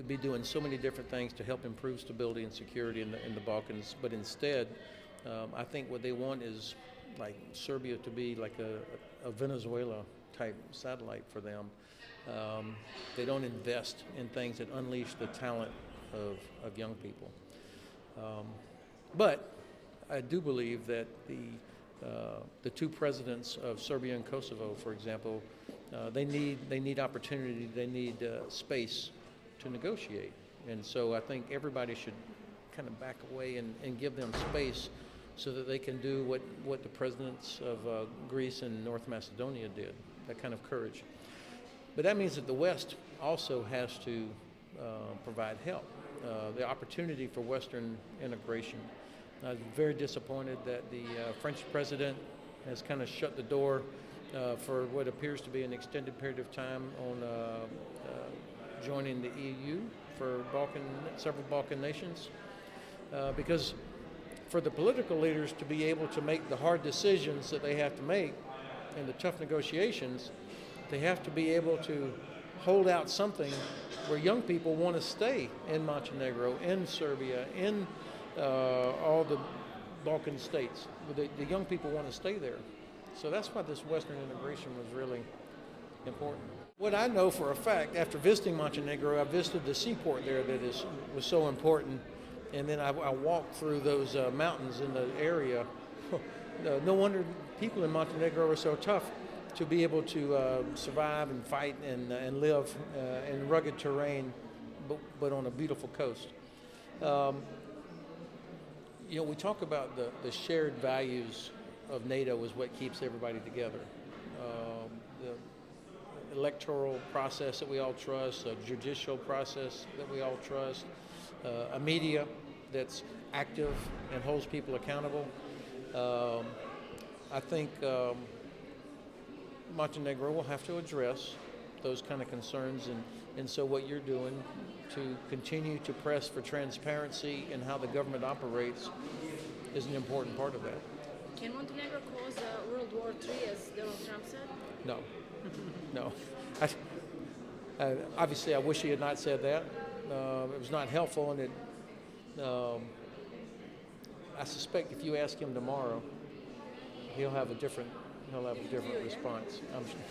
could be doing so many different things to help improve stability and security in the Balkans, but instead, I think what they want is like Serbia to be like a Venezuela type satellite for them. They don't invest in things that unleash the talent of young people. But I do believe that the two presidents of Serbia and Kosovo, for example, they need opportunity, they need space to negotiate. And so I think everybody should kind of back away and give them space so that they can do what the presidents of Greece and North Macedonia did, that kind of courage. But that means that the West also has to provide help, the opportunity for Western integration. I was very disappointed that the French president has kind of shut the door for what appears to be an extended period of time on joining the EU for several Balkan nations, because for the political leaders to be able to make the hard decisions that they have to make and the tough negotiations, they have to be able to hold out something where young people want to stay in Montenegro, in Serbia, in all the Balkan states. The young people want to stay there. So that's why this Western integration was really important. What I know for a fact, after visiting Montenegro, I visited the seaport there that was so important, and then I walked through those mountains in the area. No wonder people in Montenegro are so tough to be able to survive and fight and live in rugged terrain, but on a beautiful coast. We talk about the shared values of NATO is what keeps everybody together. The electoral process that we all trust, a judicial process that we all trust, a media that's active and holds people accountable. I think Montenegro will have to address those kind of concerns, and so what you're doing to continue to press for transparency in how the government operates is an important part of that. Can Montenegro cause World War III, as Donald Trump said? No. No. Obviously, I wish he had not said that. It was not helpful, and I suspect if you ask him tomorrow, he'll have a different response.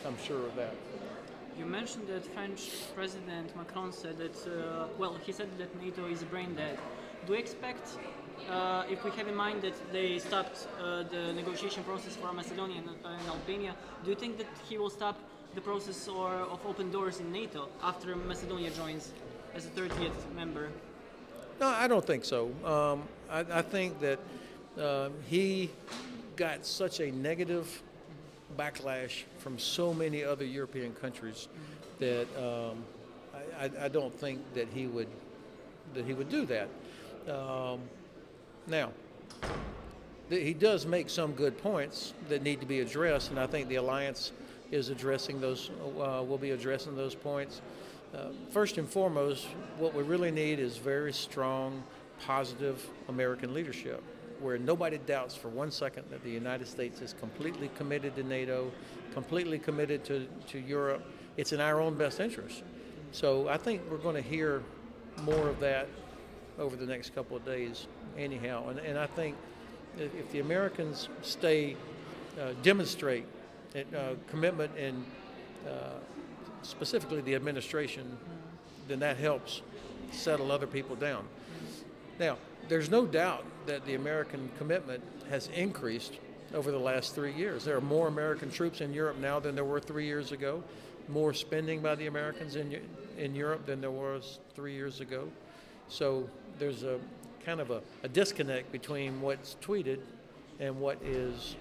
I'm sure of that. You mentioned that French President Macron said that, he said that NATO is brain dead. Do you expect, if we have in mind that they stopped the negotiation process for Macedonia and Albania, do you think that he will stop the process of open doors in NATO after Macedonia joins as a 30th member? No, I don't think so. I think that he got such a negative backlash from so many other European countries that I don't think that he would do that. Now, he does make some good points that need to be addressed, and I think the alliance is addressing those. Will be addressing those points. First and foremost, what we really need is very strong, positive American leadership, where nobody doubts for 1 second that the United States is completely committed to NATO, completely committed to Europe. It's in our own best interest. So I think we're going to hear more of that over the next couple of days anyhow. And I think if the Americans demonstrate commitment and specifically the administration, then that helps settle other people down. Now, there's no doubt that the American commitment has increased over the last 3 years. There are more American troops in Europe now than there were 3 years ago, more spending by the Americans in Europe than there was 3 years ago. So there's a kind of a disconnect between what's tweeted and what is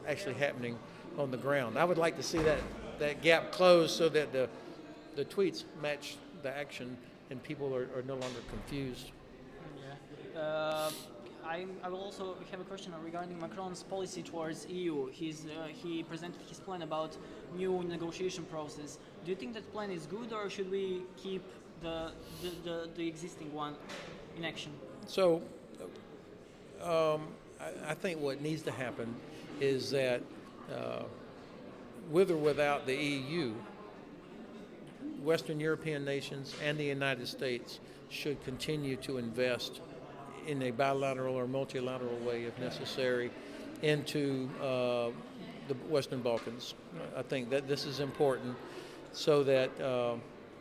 actually happening on the ground. I would like to see that gap close so that the tweets match the action and people are no longer confused. I will also have a question regarding Macron's policy towards EU. He presented his plan about new negotiation process. Do you think that plan is good, or should we keep the existing one in action? So I think what needs to happen is that with or without the EU, Western European nations and the United States should continue to invest in a bilateral or multilateral way, if necessary, into the Western Balkans. I think that this is important so that,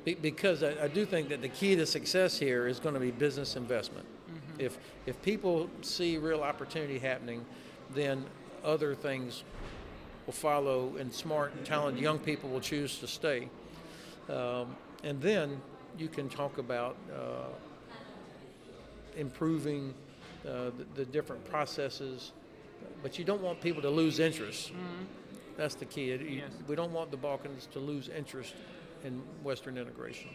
because I do think that the key to success here is going to be business investment. Mm-hmm. If people see real opportunity happening, then other things will follow, and smart and talented young people will choose to stay. And then you can talk about improving the different processes, but you don't want people to lose interest. Mm-hmm. That's the key. Yes. We don't want the Balkans to lose interest in Western integration.